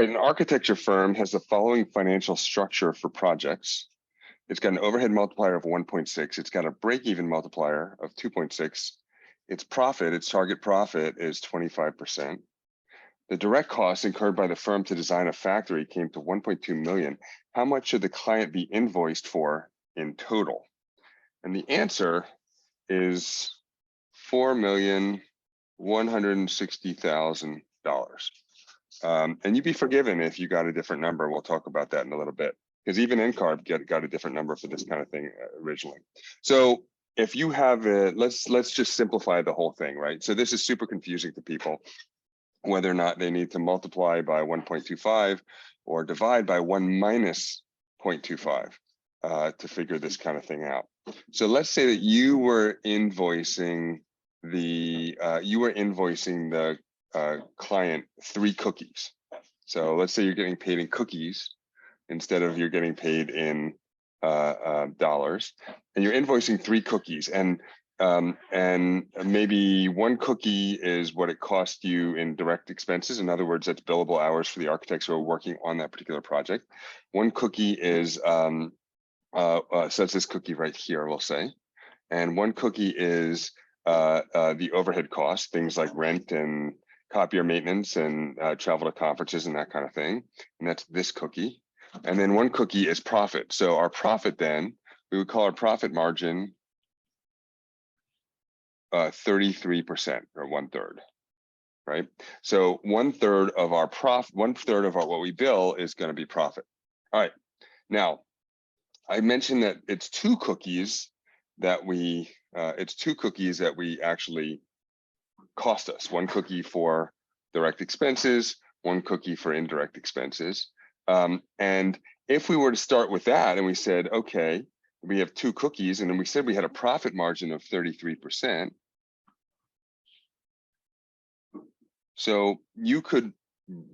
An architecture firm has the following financial structure for projects. It's got an overhead multiplier of 1.6. It's got a break-even multiplier of 2.6. Its profit, its target profit is 25%. The direct costs incurred by the firm to design a factory came to 1.2 million. How much should the client be invoiced for in total? And the answer is $4,160,000. And you'd be forgiven if you got a different number. We'll talk about that in a little bit, because even NCARB got a different number for this kind of thing originally. So if you have a, let's just simplify the whole thing, right? So this is super confusing to people, whether or not they need to multiply by 1.25 or divide by 1 minus 0.25 to figure this kind of thing out. So let's say that you were invoicing the client 3 cookies. So let's say you're getting paid in cookies instead of you're getting paid in dollars, and you're invoicing 3 cookies, and maybe 1 cookie is what it cost you in direct expenses. In other words, that's billable hours for the architects who are working on that particular project. 1 cookie is so that's this cookie right here, we'll say, and 1 cookie is the overhead costs, things like rent and copier maintenance and travel to conferences and that kind of thing. And that's this cookie. And then 1 cookie is profit. So our profit, then we would call our profit margin 33%, or 1/3, right? So 1/3 of our profit, 1/3 of what we bill is going to be profit. All right. Now, I mentioned that it's 2 cookies that we actually cost us. 1 cookie for direct expenses, 1 cookie for indirect expenses. And if we were to start with that and we said, okay, we have 2 cookies, and then we said we had a profit margin of 33%. So you could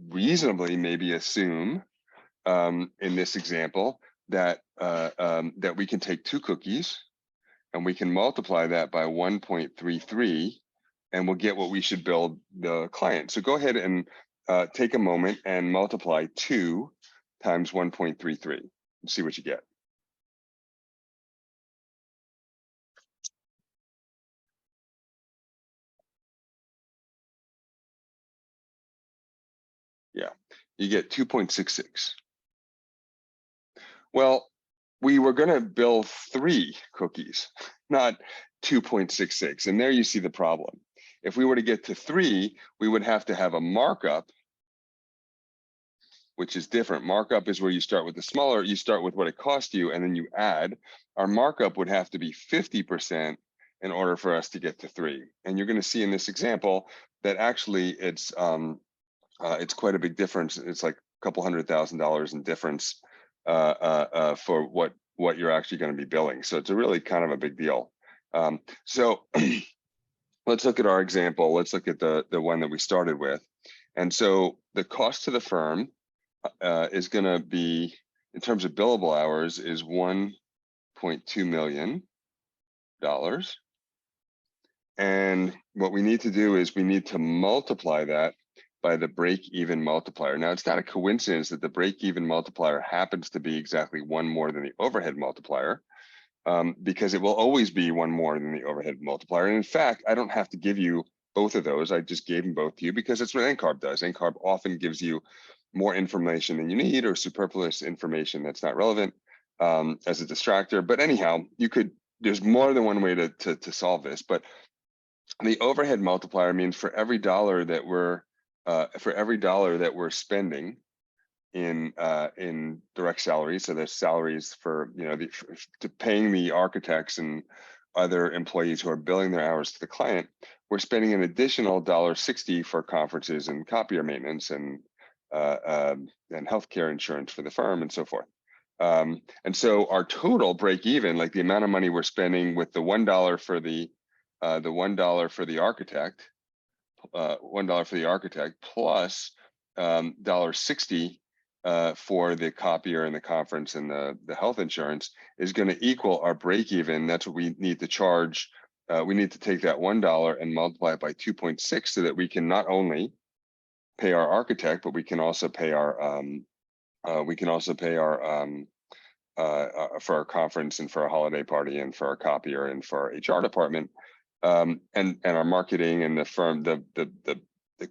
reasonably maybe assume in this example that that we can take 2 cookies and we can multiply that by 1.33, and we'll get what we should bill the client. So go ahead and take a moment and multiply 2 times 1.33 and see what you get. Yeah, you get 2.66. Well, we were going to bill 3 cookies, not 2.66. And there you see the problem. If we were to get to 3, we would have to have a markup, which is different. Markup is where you start with the smaller, you start with what it cost you, and then you add. Our markup would have to be 50% in order for us to get to 3. And you're going to see in this example that actually it's quite a big difference. It's like a couple $100,000 in difference for what you're actually going to be billing. So it's a really kind of a big deal. So let's look at our example. Let's look at the one that we started with. And so the cost to the firm is going to be, in terms of billable hours, is $1.2 million. And what we need to do is we need to multiply that by the break-even multiplier. Now, it's not a coincidence that the break-even multiplier happens to be exactly 1 more than the overhead multiplier, because it will always be 1 more than the overhead multiplier. And in fact, I don't have to give you both of those. I just gave them both to you because it's what NCARB does. NCARB often gives you more information than you need, or superfluous information that's not relevant as a distractor. But anyhow, there's more than one way to solve this. But the overhead multiplier means for every dollar that we're spending in direct salaries, so there's salaries for to paying the architects and other employees who are billing their hours to the client, we're spending an additional $1.60 for conferences and copier maintenance and healthcare insurance for the firm and so forth. And so our total break even, like the amount of money we're spending with the $1 for the $1 for the architect, $1 for the architect plus $1.60 for the copier and the conference and the health insurance is going to equal our break even. That's what we need to charge. We need to take that $1 and multiply it by 2.6 so that we can not only pay our architect, but we can also pay our for our conference and for our holiday party and for our copier and for our HR department, and our marketing and the firm, the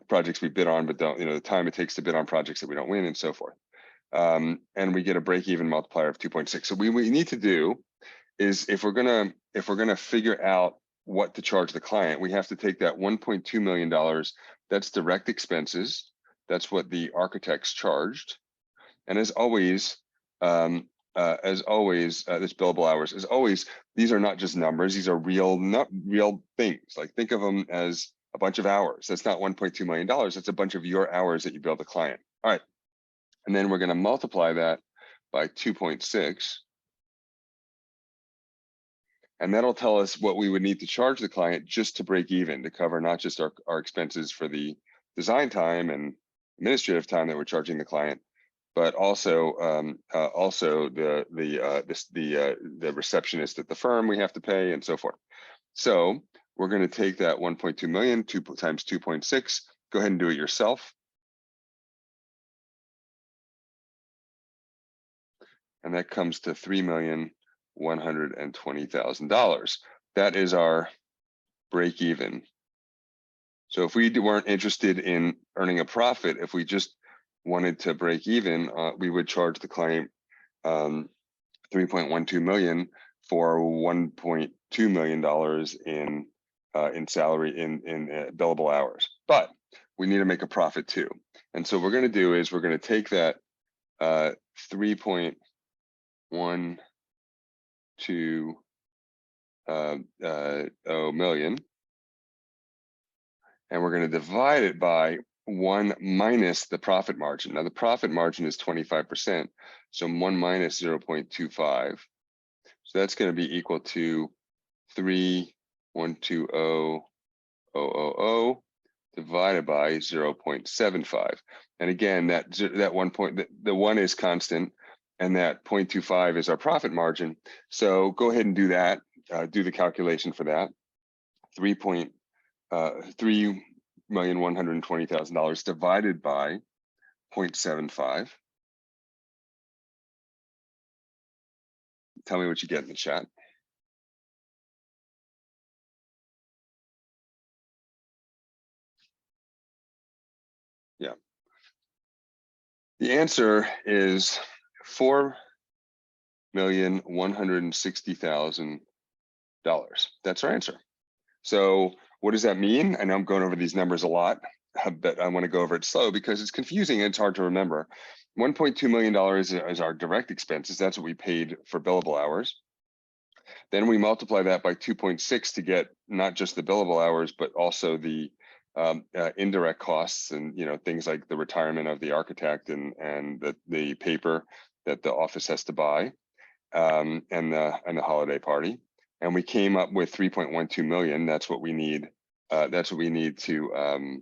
projects we bid on but don't, the time it takes to bid on projects that we don't win and so forth. And we get a break-even multiplier of 2.6. So what we need to do is, if we're gonna figure out what to charge the client, we have to take that $1.2 million, that's direct expenses, that's what the architects charged. And as always, this billable hours, as always, these are not just numbers, these are real things. Like, think of them as a bunch of hours. That's not $1.2 million, that's a bunch of your hours that you bill the client. All right, and then we're gonna multiply that by 2.6. And that'll tell us what we would need to charge the client just to break even, to cover not just our expenses for the design time and administrative time that we're charging the client, but also the receptionist at the firm we have to pay and so forth. So we're going to take that 1.2 million, 2 times 2.6. Go ahead and do it yourself. And that comes to $3,120,000. That is our break even. So if we weren't interested in earning a profit, if we just wanted to break even, we would charge the client 3.12 million for $1.2 million in salary in billable hours. But we need to make a profit too. And so what we're going to do is we're going to take that 3.12 million, and we're going to divide it by 1 minus the profit margin. Now the profit margin is 25%, so 1 minus 0.25. So that's going to be equal to 3,120,000 divided by 0.75. And again, that 1 point, the 1 is constant, and that 0.25 is our profit margin. So go ahead and do that. Do the calculation for that. $3,120,000 divided by 0.75. Tell me what you get in the chat. Yeah. The answer is $4,160,000. That's our answer. So what does that mean? I know I'm going over these numbers a lot, but I want to go over it slow because it's confusing and it's hard to remember. $1.2 million is our direct expenses. That's what we paid for billable hours. Then we multiply that by 2.6 to get not just the billable hours, but also the indirect costs, and things like the retirement of the architect and the paper that the office has to buy, and the holiday party. And we came up with 3.12 million. That's what we need. That's what we need to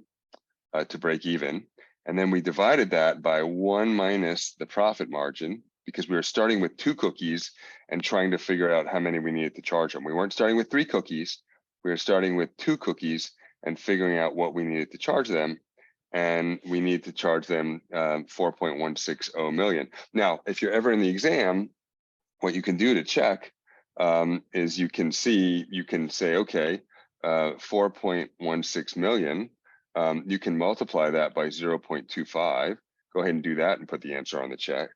break even. And then we divided that by 1 minus the profit margin, because we were starting with 2 cookies and trying to figure out how many we needed to charge them. We weren't starting with 3 cookies. We were starting with 2 cookies and figuring out what we needed to charge them. And we need to charge them 4.160 million. Now, if you're ever in the exam, what you can do to check is you can say, okay, 4.16 million, you can multiply that by 0.25. Go ahead and do that and put the answer on the chat.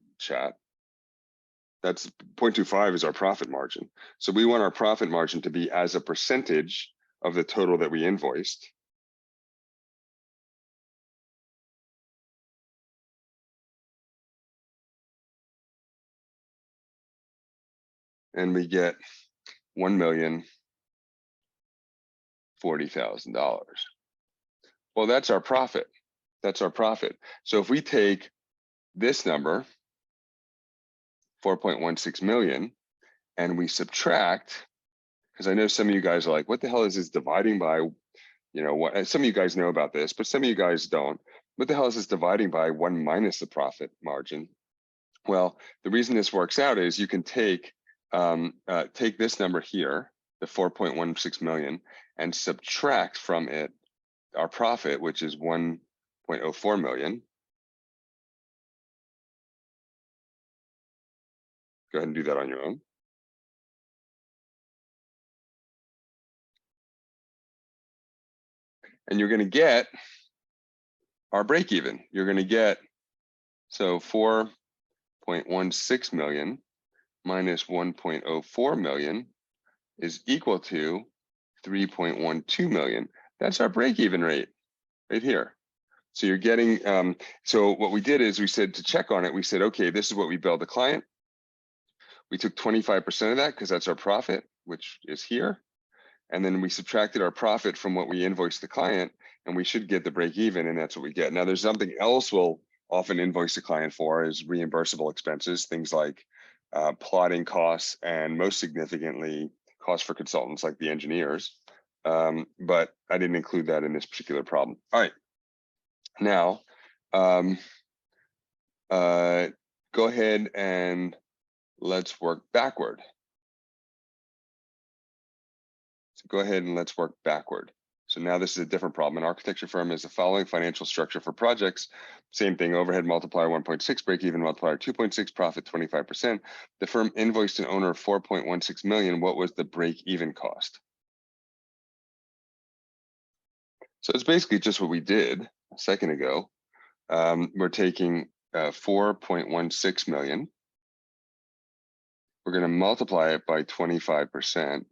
That's 0.25 is our profit margin. So we want our profit margin to be as a percentage of the total that we invoiced. And we get $1,040,000. Well, that's our profit. That's our profit. So if we take this number, 4.16 million, and we subtract, because I know some of you guys are like, what the hell is this dividing by? What? Some of you guys know about this, but some of you guys don't. What the hell is this dividing by 1 minus the profit margin? Well, the reason this works out is you can take this number here, the 4.16 million, and subtract from it our profit, which is 1 0.04 million. Go ahead and do that on your own. And you're going to get our break even. You're going to get, so 4.16 million minus 1.04 million is equal to 3.12 million. That's our break even rate right here. So you're getting, so what we did is we said to check on it, we said, okay, this is what we billed the client. We took 25% of that because that's our profit, which is here. And then we subtracted our profit from what we invoiced the client, and we should get the break even, and that's what we get. Now, there's something else we'll often invoice the client for is reimbursable expenses, things like plotting costs, and most significantly, costs for consultants like the engineers. But I didn't include that in this particular problem. All right. Now, go ahead and let's work backward. So go ahead and let's work backward. So now this is a different problem. An architecture firm is the following financial structure for projects. Same thing, overhead multiplier 1.6, break even multiplier 2.6, profit 25%. The firm invoiced an owner of 4.16 million. What was the break even cost? So it's basically just what we did a second ago. We're taking 4.16 million. We're going to multiply it by 25%,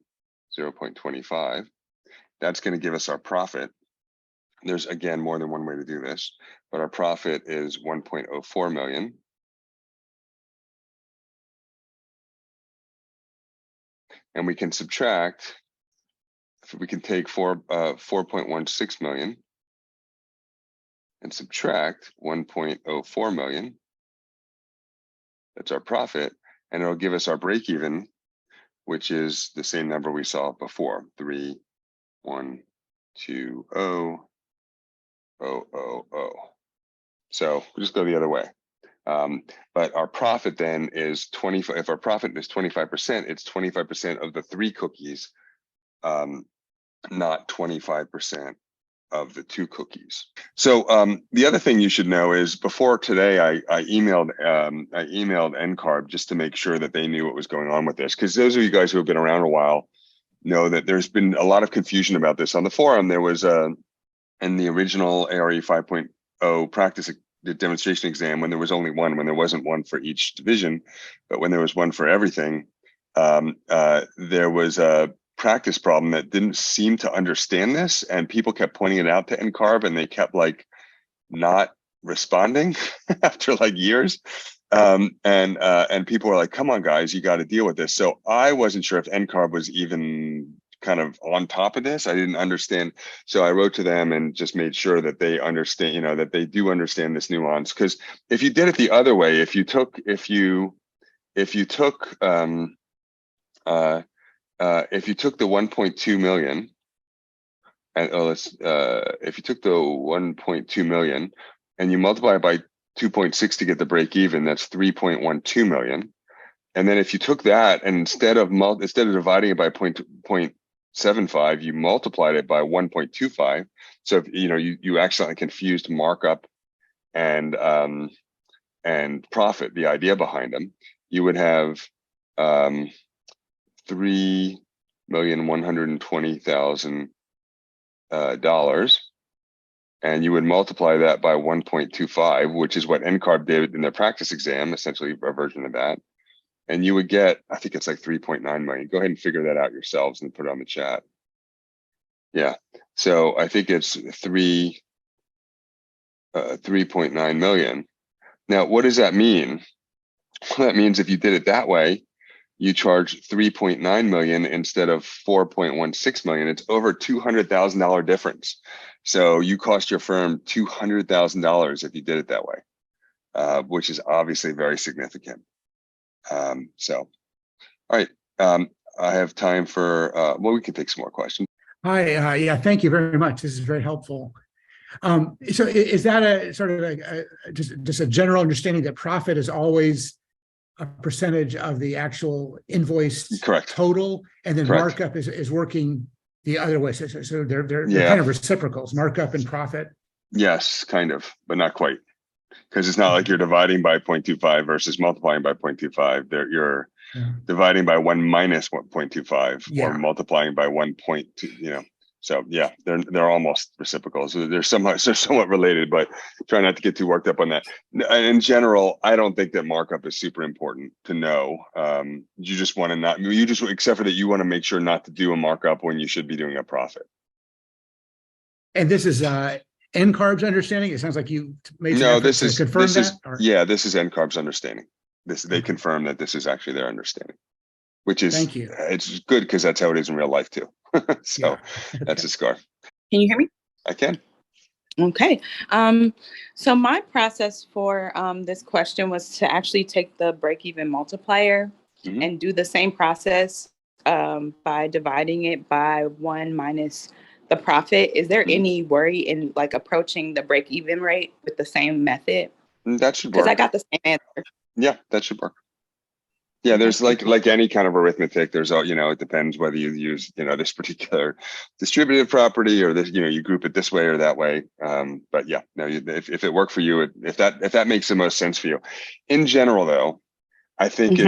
0.25. That's going to give us our profit. There's, again, more than one way to do this, but our profit is 1.04 million. And we can subtract, we can take 4.16 million and subtract 1.04 million. That's our profit, and it'll give us our break even, which is the same number we saw before, 3,120,000. So we'll just go the other way. But our profit then is 25. If our profit is 25%, it's 25% of the 3 cookies, not 25% of the 2 cookies. So the other thing you should know is before today, I emailed NCARB just to make sure that they knew what was going on with this, because those of you guys who have been around a while know that there's been a lot of confusion about this. On the forum, there was in the original ARE 5.0 practice demonstration exam, when there was only one, when there wasn't one for each division, but when there was one for everything, there was a practice problem that didn't seem to understand this, and people kept pointing it out to NCARB, and they kept like not responding after like years. And people were like, come on guys, you got to deal with this. So I wasn't sure if NCARB was even kind of on top of this. I didn't understand. So I wrote to them and just made sure that they understand, you know, that they do understand this nuance. Because if you did it the other way, if you took the 1.2 million, and if you took the 1.2 million and you multiply it by 2.6 to get the break even, that's 3.12 million. And then if you took that and instead of dividing it by 0.75, you multiplied it by 1.25. So if, you know, you accidentally confused markup and profit, the idea behind them, you would have $3,120,000, and you would multiply that by 1.25, which is what NCARB did in their practice exam, essentially a version of that. And you would get, I think it's like 3.9 million. Go ahead and figure that out yourselves and put it on the chat. Yeah, so I think it's 3.9 million. Now, what does that mean? Well, that means if you did it that way, you charge 3.9 million instead of 4.16 million. It's over $200,000 difference. So you cost your firm $200,000 if you did it that way, which is obviously very significant. So, all right, I have time for, well, we can take some more questions. Hi, yeah, thank you very much. This is very helpful. So is that a sort of like just a general understanding that profit is always a percentage of the actual invoice Correct. total, and then Correct. markup is working the other way? So they're kind of reciprocals, markup and profit. Yes, kind of, but not quite. Because it's not like you're dividing by 0.25 versus multiplying by 0.25. You're Yeah. dividing by 1 minus 1.25 or Yeah. multiplying by 1.2, So yeah, they're almost reciprocal. So they're somewhat related, but try not to get too worked up on that. In general, I don't think that markup is super important to know. You just want to not, except for that you want to make sure not to do a markup when you should be doing a profit. And this is NCARB's understanding. It sounds like you made some No, effort to confirm that. This is NCARB's understanding. They confirm that this is actually their understanding, which is, thank you. It's good because that's how it is in real life too. So Yeah. that's a scar. Can you hear me? I can. Okay. So my process for this question was to actually take the break-even multiplier and do the same process by dividing it by 1 minus the profit. Is there any worry in like approaching the break-even rate with the same method? That should work. Because I got the same answer. Yeah, that should work. Yeah, there's like any kind of arithmetic, there's it depends whether you use, this particular distributive property or this, you group it this way or that way. But yeah, no, if it worked for you, if that makes the most sense for you. In general, though, I think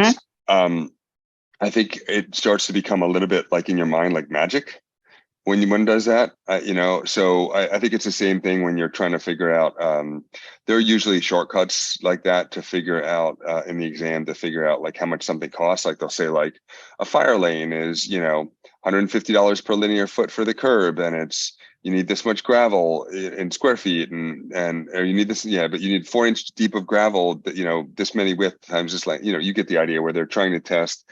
I think it starts to become a little bit like in your mind, like magic when one does that, so I think it's the same thing when you're trying to figure out, there are usually shortcuts like that to figure out in the exam to figure out like how much something costs. Like they'll say like a fire lane is, $150 per linear foot for the curb. And you need this much gravel in square feet or you need this, but you need 4-inch deep of gravel that, this many width times this length, you get the idea where they're trying to test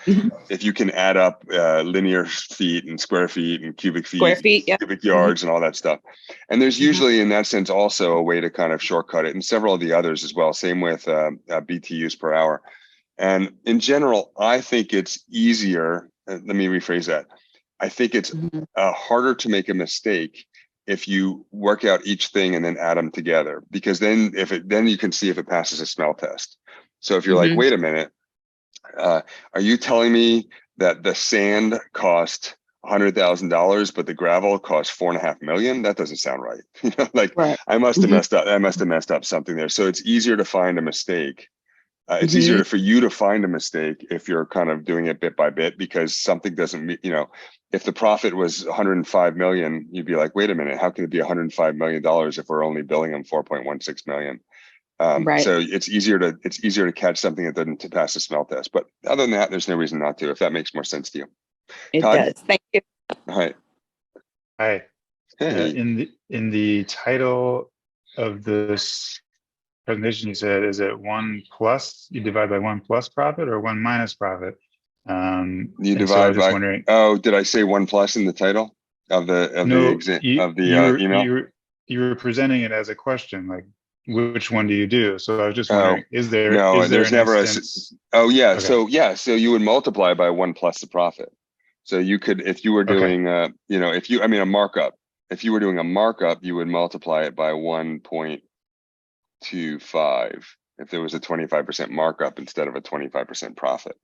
if you can add up linear feet and square feet and cubic feet, cubic yards and all that stuff. And there's usually in that sense also a way to kind of shortcut it, and several of the others as well. Same with BTUs per hour. And in general, I think it's easier. Let me rephrase that. I think it's harder to make a mistake if you work out each thing and then add them together, because then you can see if it passes a smell test. So if you're like, wait a minute, are you telling me that the sand cost $100,000, but the gravel cost $4.5 million? That doesn't sound right. Right. I must have messed up. I must have messed up something there. So it's easier to find a mistake. It's easier for you to find a mistake if you're kind of doing it bit by bit, because something doesn't, if the profit was 105 million, you'd be like, wait a minute, how can it be $105 million if we're only billing them 4.16 million? Right. So it's easier to catch something that doesn't pass the smell test. But other than that, there's no reason not to, if that makes more sense to you. It Todd? Does. Thank you. All right. Hi. Hey. In the title of this presentation, you said, is it 1 plus, you divide by 1 plus profit or 1 minus profit? You divide by, wondering, did I say 1 plus in the title of the email? You were presenting it as a question, like, which one do you do? So I was just wondering, there's never instance? Okay. So you would multiply by 1 plus the profit. So you could, if you were doing, a markup, if you were doing a markup, you would multiply it by 1.25 if there was a 25% markup instead of a 25% profit.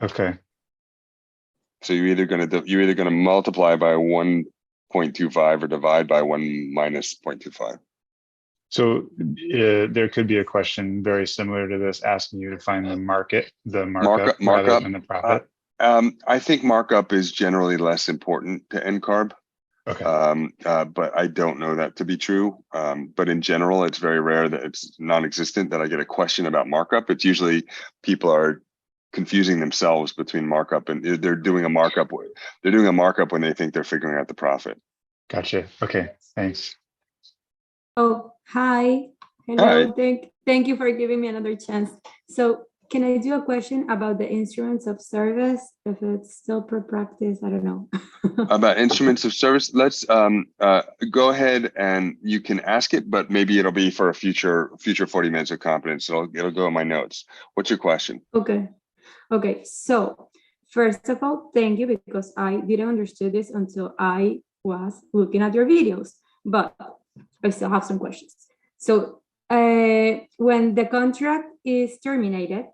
Okay. So you're either going to multiply by 1.25 or divide by 1 minus 0.25. So there could be a question very similar to this, asking you to find the markup rather than the profit. I think markup is generally less important to NCARB. Okay. But I don't know that to be true. But in general, it's very rare that it's non-existent that I get a question about markup. It's usually people are confusing themselves between markup and they're doing a markup. They're doing a markup when they think they're figuring out the profit. Gotcha. Okay. Thanks. Oh, hi. Hello. Hi. Thank you for giving me another chance. So can I do a question about the instruments of service? If it's still per practice, I don't know. About instruments of service, let's go ahead and you can ask it, but maybe it'll be for a future 40 minutes of competence. It'll go in my notes. What's your question? Okay. So first of all, thank you, because I didn't understand this until I was looking at your videos, but I still have some questions. So when the contract is terminated,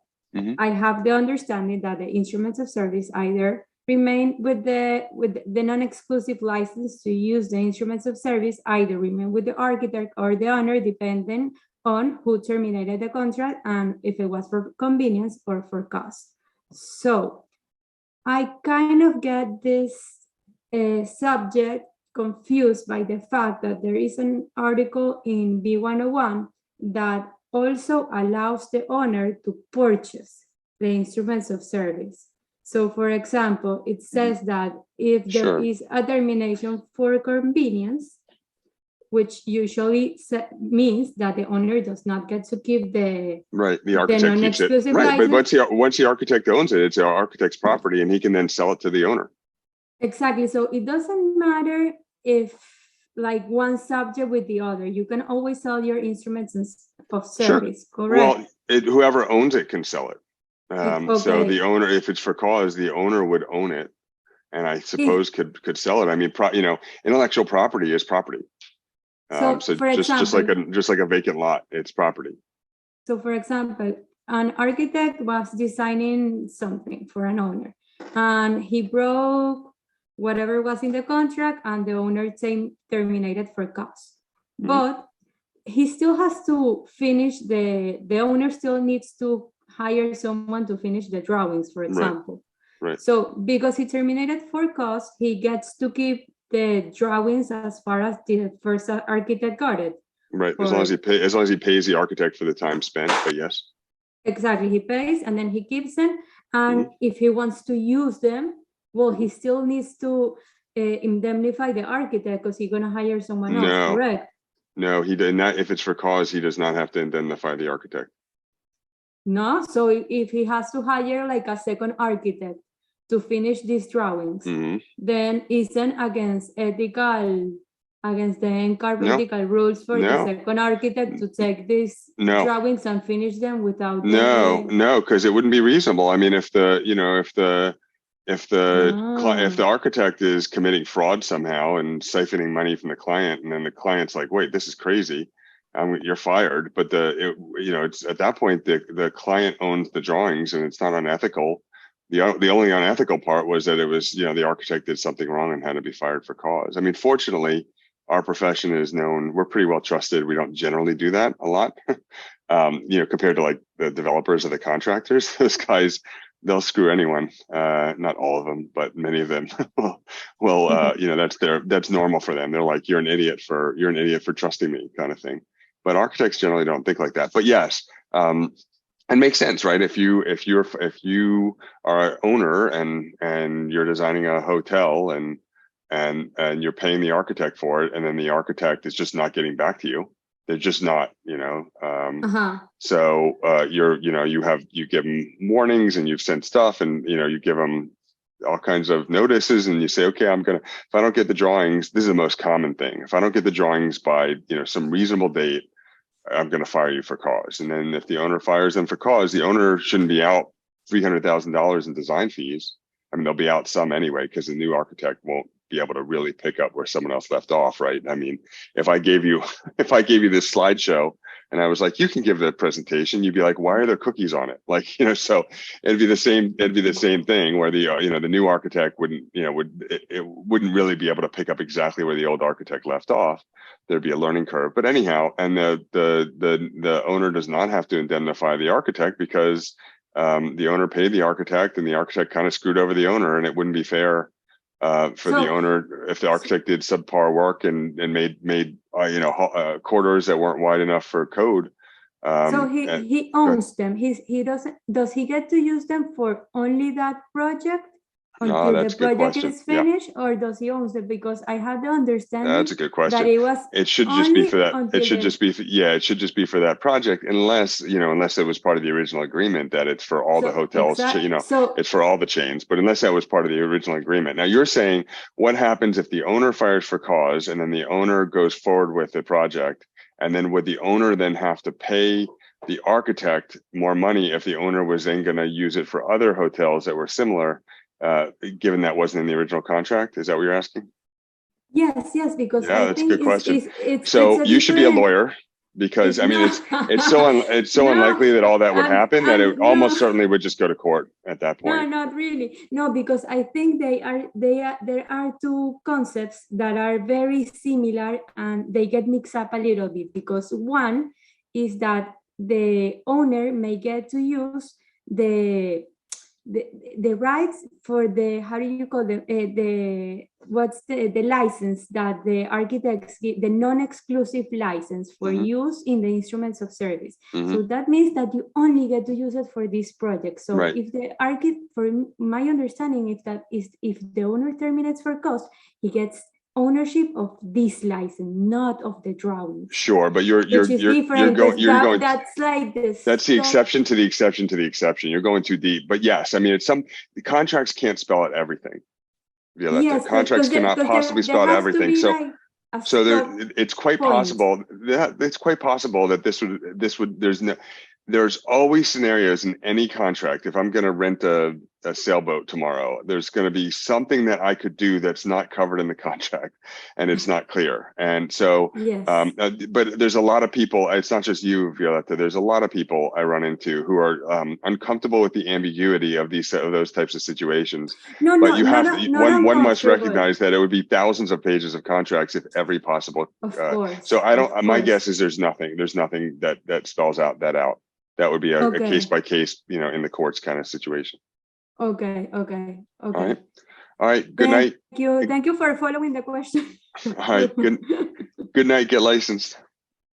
I have the understanding that the instruments of service either remain with the non-exclusive license to use the instruments of service either remain with the architect or the owner, depending on who terminated the contract and if it was for convenience or for cost. So I kind of get this subject confused by the fact that there is an article in B101 that also allows the owner to purchase the instruments of service. So for example, it says that if there is a termination for convenience, which usually means that the owner does not get to keep the architect keeps it. Right, but once the architect owns it, it's the architect's property, and he can then sell it to the owner. Exactly. So it doesn't matter if like one subject with the other. You can always sell your instruments of service, correct? Well, whoever owns it can sell it. Okay. So the owner, if it's for cause, the owner would own it, and I suppose could sell it. I mean, intellectual property is property. So for example, just like a vacant lot, it's property. So for example, an architect was designing something for an owner, and he broke whatever was in the contract, and the owner terminated for cost. But he still has to finish the owner still needs to hire someone to finish the drawings, for example. Right. So because he terminated for cost, he gets to keep the drawings as far as the first architect got it. Right. As long as he pays the architect for the time spent, but yes. Exactly. He pays and then he keeps them. And if he wants to use them, well, he still needs to indemnify the architect because he's going to hire someone else, correct? No, he did not. If it's for cause, he does not have to indemnify the architect. No. So if he has to hire like a second architect to finish these drawings, then isn't against the NCAR ethical rules for the second architect to take these drawings and finish them without no, because it wouldn't be reasonable. I mean, if the architect is committing fraud somehow and siphoning money from the client, and then the client's like, wait, this is crazy, you're fired. But it's at that point the client owns the drawings, and it's not unethical. The only unethical part was that it was, the architect did something wrong and had to be fired for cause. I mean, fortunately, our profession is known, we're pretty well trusted. We don't generally do that a lot, compared to like the developers or the contractors. Those guys, they'll screw anyone. Not all of them, but many of them that's normal for them. They're like, you're an idiot for trusting me, kind of thing. But architects generally don't think like that. But yes, and makes sense, right? If you are an owner and you're designing a hotel and you're paying the architect for it, and then the architect is just not getting back to you, they're just not, so you give them warnings, and you've sent stuff, and you give them all kinds of notices, and you say, okay, if I don't get the drawings, this is the most common thing. If I don't get the drawings by some reasonable date, I'm going to fire you for cause. And then if the owner fires them for cause, the owner shouldn't be out $300,000 in design fees. I mean, they'll be out some anyway, because the new architect won't be able to really pick up where someone else left off, right? I mean, if I gave you this slideshow and I was like, you can give the presentation, you'd be like, why are there cookies on it? Like, so it'd be the same thing where the new architect wouldn't really be able to pick up exactly where the old architect left off. There'd be a learning curve. But anyhow, and the owner does not have to indemnify the architect, because the owner paid the architect, and the architect kind of screwed over the owner, and it wouldn't be fair for the owner if the architect did subpar work and made corridors that weren't wide enough for code. So he owns them. Does he get to use them for only that project until the project is finished, or does he own them? Because I had the understanding that's a good question. That it should just be for that. It should just be for that project, unless it was part of the original agreement that it's for all the hotels. It's for all the chains. But unless that was part of the original agreement. Now you're saying, what happens if the owner fires for cause, and then the owner goes forward with the project, and then would the owner then have to pay the architect more money if the owner was then going to use it for other hotels that were similar? Given that wasn't in the original contract? Is that what you're asking? Yes, because that's a good question. So you should be a lawyer. because I mean, it's so No, unlikely that all that would happen that it almost no. certainly would just go to court at that No, point. not really. No, because I think there are two concepts that are very similar and they get mixed up a little bit, because one is that the owner may get to use the rights for the, how do you call them, the license that the architects give, the non-exclusive license for use in the instruments of service. So that means that you only get to use it for this project. So Right. if the architect, for my understanding, if the owner terminates for cost, he gets ownership of this license, not of the drawings. Sure, but you're going. That's like this. That's the exception to the exception to the exception. You're going too deep. But yes, I mean, the contracts can't spell out everything. Yeah, yes, contracts cannot possibly spell out everything. So, like it's quite possible that this would there's always scenarios in any contract. If I'm going to rent a sailboat tomorrow, there's going to be something that I could do that's not covered in the contract, and it's not clear. And so, yes. But there's a lot of people. It's not just you, Violetta. There's a lot of people I run into who are uncomfortable with the ambiguity of those types of situations. But you have one must recognize that it would be thousands of pages of contracts if every possible. Of course. So I don't. My guess is there's nothing that spells out. That would be a case by case, in the courts kind of situation. Okay. All right. Good night. Thank you for following the question. All right. Good night. Get licensed.